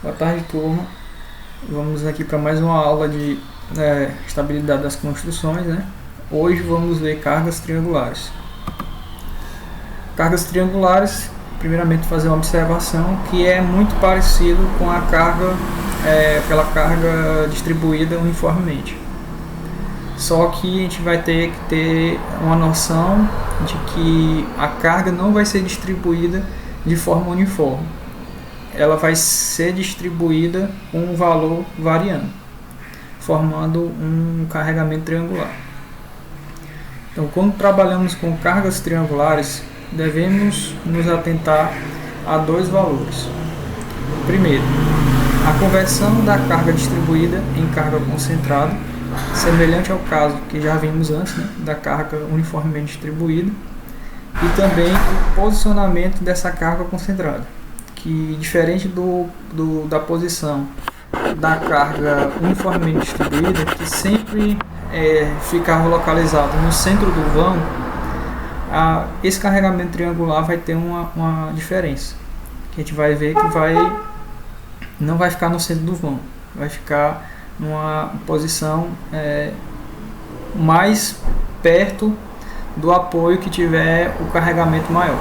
Boa tarde, turma. Vamos aqui para mais uma aula de estabilidade das construções, né? Hoje vamos ver cargas triangulares. Cargas triangulares, primeiramente fazer uma observação que é muito parecido com a carga, aquela carga distribuída uniformemente. Só que a gente vai ter que ter uma noção de que a carga não vai ser distribuída de forma uniforme. Ela vai ser distribuída com um valor variando, formando um carregamento triangular. Então, quando trabalhamos com cargas triangulares, devemos nos atentar a dois valores. Primeiro, a conversão da carga distribuída em carga concentrada, semelhante ao caso que já vimos antes, né, da carga uniformemente distribuída, e também o posicionamento dessa carga concentrada, que diferente da posição da carga uniformemente distribuída, que sempre ficava localizado no centro do vão, esse carregamento triangular vai ter uma diferença, que a gente vai ver que não vai ficar no centro do vão, vai ficar numa posição mais perto do apoio que tiver o carregamento maior.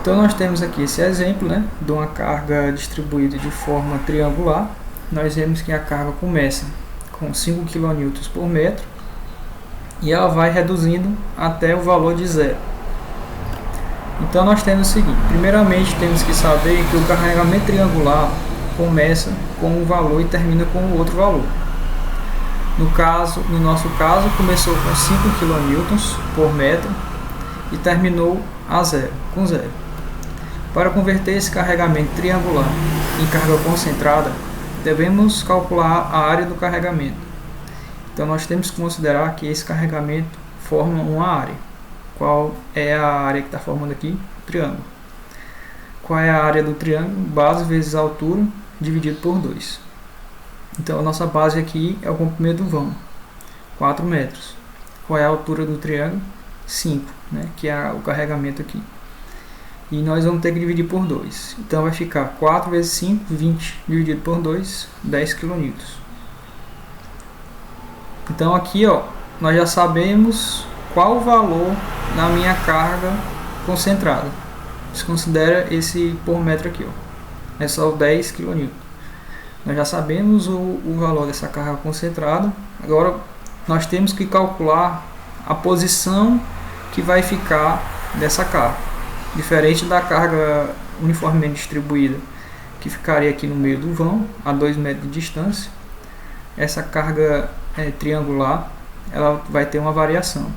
Então nós temos aqui esse exemplo, né, de uma carga distribuída de forma triangular. Nós vemos que a carga começa com 5 kN por metro e ela vai reduzindo até o valor de zero. Então nós temos o seguinte: primeiramente temos que saber que o carregamento triangular começa com um valor e termina com o outro valor. No nosso caso, começou com 5 kN por metro e terminou com zero. Para converter esse carregamento triangular em carga concentrada, devemos calcular a área do carregamento. Então nós temos que considerar que esse carregamento forma uma área. Qual é a área que está formando aqui? O triângulo. Qual é a área do triângulo? Base vezes a altura dividido por 2. Então a nossa base aqui é o comprimento do vão, 4 metros. Qual é a altura do triângulo? 5, né, que é o carregamento aqui. E nós vamos ter que dividir por 2. Então vai ficar 4 vezes 5, 20, dividido por 2, 10 kN. Então aqui, nós já sabemos qual o valor na minha carga concentrada. Desconsidera esse por metro aqui, é só 10 kN. Nós já sabemos o valor dessa carga concentrada. Agora nós temos que calcular a posição que vai ficar dessa carga. Diferente da carga uniformemente distribuída, que ficaria aqui no meio do vão, a 2 metros de distância, essa carga triangular ela vai ter uma variação.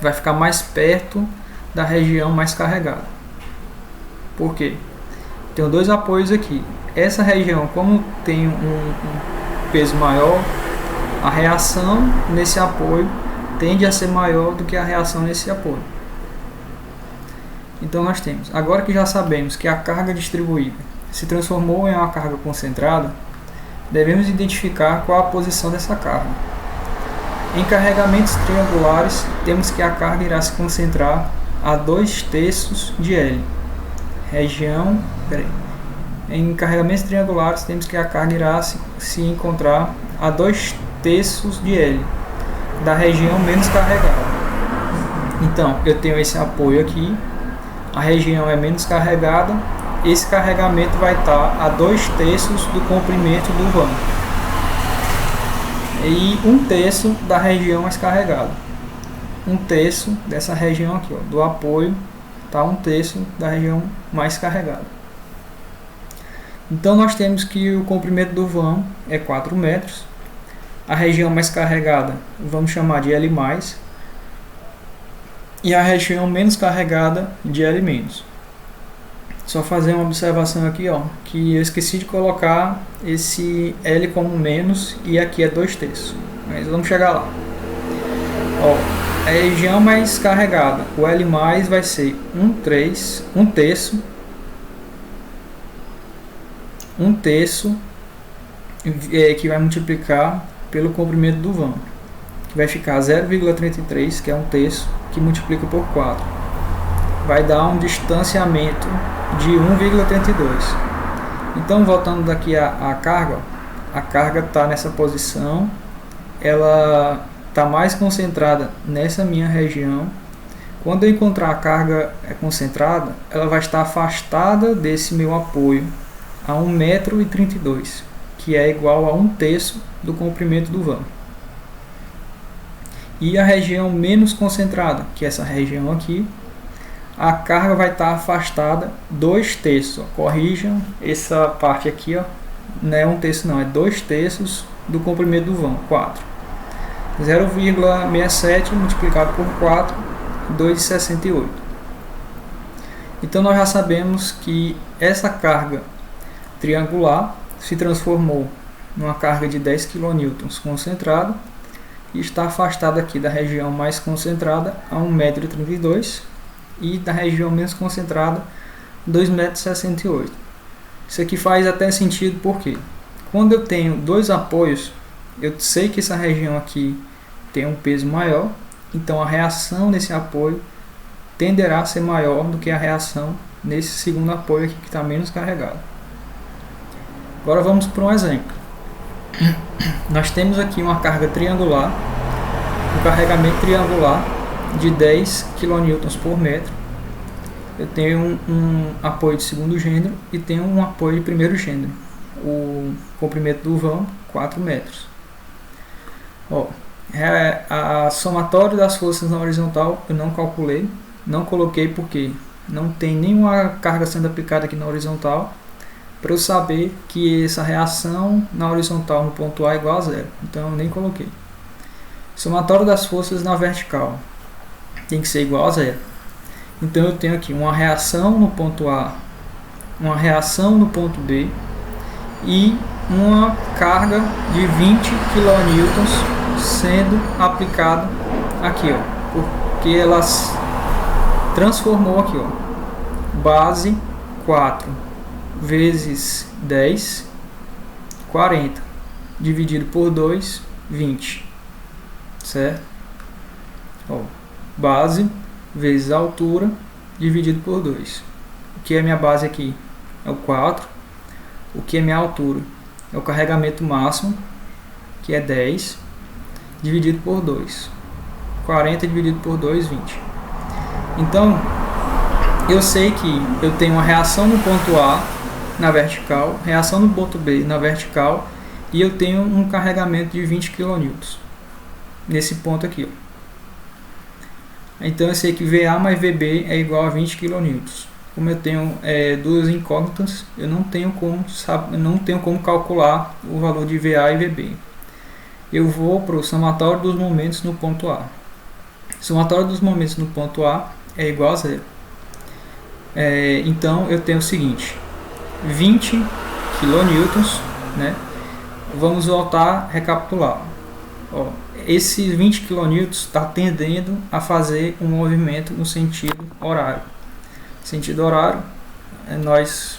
Vai ficar mais perto da região mais carregada. Por quê? Tem dois apoios aqui. Essa região, como tem um peso maior, a reação nesse apoio tende a ser maior do que a reação nesse apoio. Então nós temos, agora que já sabemos que a carga distribuída se transformou em uma carga concentrada, devemos identificar qual a posição dessa carga. Em carregamentos triangulares, temos que a carga irá se concentrar a 2/3 de L. Em carregamentos triangulares, temos que a carga irá se encontrar a 2/3 de L, da região menos carregada. Então, eu tenho esse apoio aqui, a região é menos carregada, esse carregamento vai estar a 2/3 do comprimento do vão e 1/3 da região mais carregada. 1/3 dessa região aqui, do apoio, está 1/3 da região mais carregada. Então nós temos que o comprimento do vão é 4 metros, a região mais carregada vamos chamar de L+, e a região menos carregada de L-. Só fazer uma observação aqui, que eu esqueci de colocar esse L como menos e aqui é 2/3, mas vamos chegar lá. A região mais carregada, o L+ vai ser 1/3 que vai multiplicar pelo comprimento do vão, que vai ficar 0,33, que é 1/3, que multiplica por 4. vai dar um distanciamento de 1,32. Então, voltando daqui à carga, a carga está nessa posição, ela está mais concentrada nessa minha região. Quando eu encontrar a carga concentrada, ela vai estar afastada desse meu apoio a 1,32 m, que é igual a 1/3 do comprimento do vão. E a região menos concentrada, que é essa região aqui, a carga vai estar afastada 2/3. Corrijam essa parte aqui, ó, não é 1/3 não, é 2/3 do comprimento do vão, 4. 0,67 multiplicado por 4, 2,68. Então nós já sabemos que essa carga triangular se transformou numa carga de 10 kN concentrada e está afastada aqui da região mais concentrada a 1,32 m e da região menos concentrada 2,68 m. Isso aqui faz até sentido porque quando eu tenho dois apoios, eu sei que essa região aqui tem um peso maior, então a reação nesse apoio tenderá a ser maior do que a reação nesse segundo apoio aqui que está menos carregado. Agora vamos para um exemplo. Nós temos aqui uma carga triangular, um carregamento triangular de 10 kN por metro. Eu tenho um apoio de segundo gênero e tenho um apoio de primeiro gênero. O comprimento do vão, 4 metros. Ó, a somatória das forças na horizontal eu não calculei, não coloquei porque não tem nenhuma carga sendo aplicada aqui na horizontal para eu saber que essa reação na horizontal no ponto A é igual a zero, então eu nem coloquei. Somatória das forças na vertical tem que ser igual a zero, então eu tenho aqui uma reação no ponto A, uma reação no ponto B e uma carga de 20 kN sendo aplicado aqui, ó, porque ela transformou aqui, ó, base 4 vezes 10, 40, dividido por 2, 20, certo? Ó, base vezes altura dividido por 2. O que é minha base aqui? É o 4. O que é minha altura? É o carregamento máximo, que é 10, dividido por 2. 40 dividido por 2, 20. Então, eu sei que eu tenho uma reação no ponto A na vertical, reação no ponto B na vertical, e eu tenho um carregamento de 20 kN nesse ponto aqui, ó. Então eu sei que VA mais VB é igual a 20 kN. Como eu tenho duas incógnitas, eu não tenho como calcular o valor de VA e VB. Eu vou para o somatório dos momentos no ponto A. O somatório dos momentos no ponto A é igual a zero. Então eu tenho o seguinte: 20 kN, né? Vamos voltar a recapitular. Ó, esses 20 kN está tendendo a fazer um movimento no sentido horário. Sentido horário, nós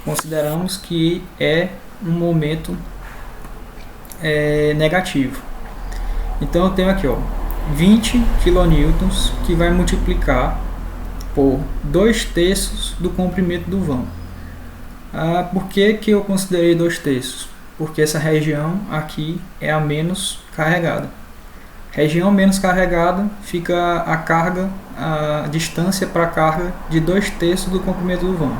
consideramos que é um momento negativo. Então eu tenho aqui, ó, 20 kN que vai multiplicar por 2/3 do comprimento do vão. Por que eu considerei 2/3? Porque essa região aqui é a menos carregada. Região menos carregada fica a carga, a distância para a carga de 2/3 do comprimento do vão.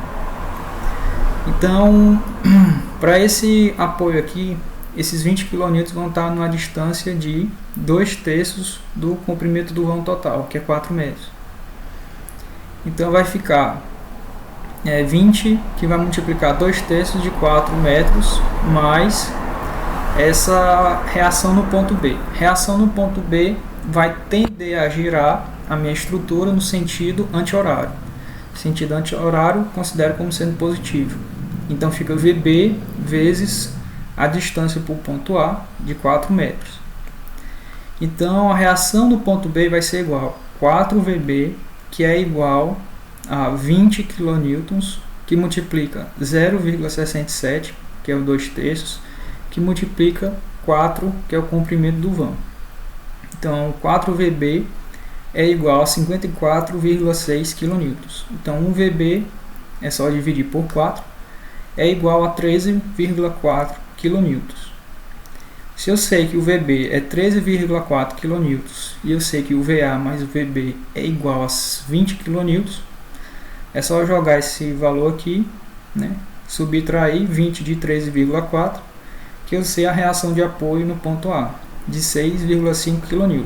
Então, para esse apoio aqui, esses 20 kN vão estar numa distância de 2/3 do comprimento do vão total, que é 4 metros. Então vai ficar 20, que vai multiplicar 2/3 de 4 metros, mais essa reação no ponto B. Reação no ponto B vai tender a girar a minha estrutura no sentido anti-horário. Sentido anti-horário considero como sendo positivo. Então fica VB vezes a distância para o ponto A de 4 metros. Então a reação do ponto B vai ser igual a 4 VB, que é igual a 20 kN, que multiplica 0,67, que é o 2/3, que multiplica 4, que é o comprimento do vão. Então 4 VB é igual a 54,6 kN. Então 1 VB é só dividir por 4, é igual a 13,4 kN. Se eu sei que o VB é 13,4 kN e eu sei que o VA mais o VB é igual a 20 kN, é só jogar esse valor aqui, né? Subtrair 20 de 13,4, que eu sei a reação de apoio no ponto A, de 6,5 kN.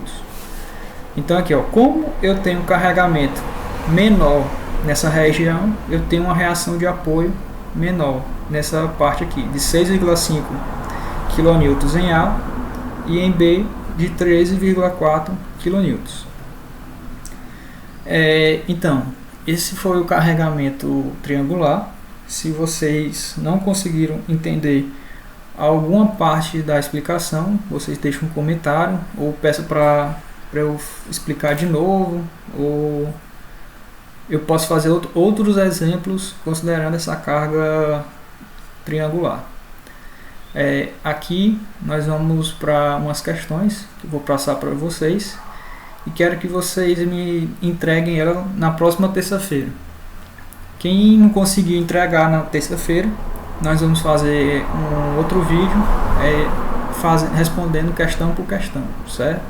Então aqui, ó, como eu tenho um carregamento menor nessa região, eu tenho uma reação de apoio menor nessa parte aqui, de 6,5 kN em A e em B de 13,4 kN. Então, esse foi o carregamento triangular. Se vocês não conseguiram entender alguma parte da explicação, vocês deixam um comentário ou peçam para eu explicar de novo, ou eu posso fazer outros exemplos considerando essa carga triangular. Aqui nós vamos para umas questões que eu vou passar para vocês e quero que vocês me entreguem ela na próxima terça-feira. Quem não conseguir entregar na terça-feira, nós vamos fazer um outro vídeo respondendo questão por questão, certo?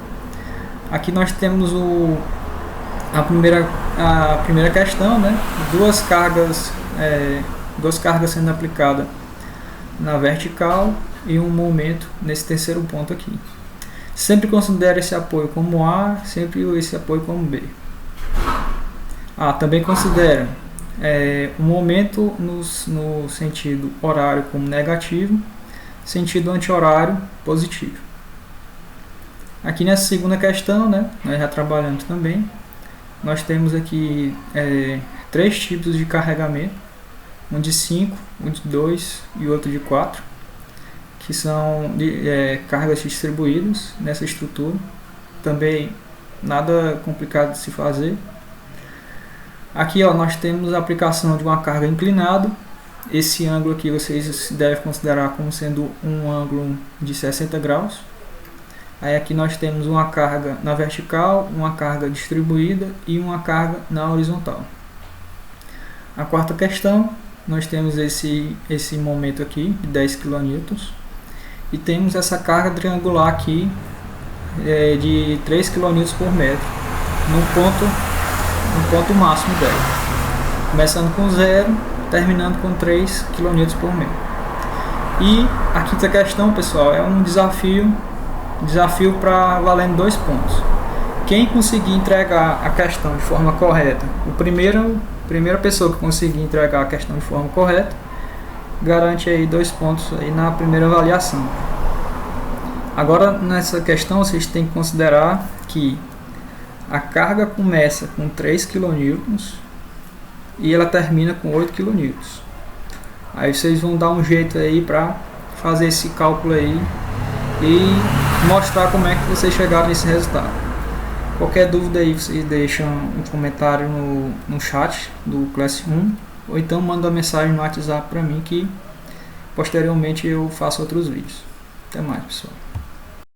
Aqui nós temos a primeira questão, né? Duas cargas sendo aplicadas na vertical e um momento nesse terceiro ponto aqui. Sempre considere esse apoio como A, sempre esse apoio como B. Também considera o momento no sentido horário como negativo, sentido anti-horário positivo. Aqui nessa segunda questão, né, nós já trabalhamos também, nós temos aqui 3 tipos de carregamento, um de 5, um de 2 e outro de 4, que são cargas distribuídas nessa estrutura. Também nada complicado de se fazer. Aqui, ó, nós temos a aplicação de uma carga inclinada. Esse ângulo aqui vocês devem considerar como sendo um ângulo de 60 graus. Aí aqui nós temos uma carga na vertical, uma carga distribuída e uma carga na horizontal. A quarta questão, nós temos esse momento aqui de 10 kN e temos essa carga triangular aqui de 3 kN por metro no ponto máximo dela, começando com 0, terminando com 3 kN por metro. E a quinta questão, pessoal, é um desafio para valendo 2 pontos. Quem conseguir entregar a questão de forma correta, primeira pessoa que conseguir entregar a questão de forma correta, garante aí 2 pontos aí na primeira avaliação. Agora, nessa questão, vocês têm que considerar que a carga começa com 3 kN e ela termina com 8 kN. Aí vocês vão dar um jeito aí para fazer esse cálculo aí e mostrar como é que vocês chegaram nesse resultado. Qualquer dúvida aí vocês deixam um comentário no chat do Classroom, ou então manda uma mensagem no WhatsApp para mim que posteriormente eu faço outros vídeos. Até mais, pessoal.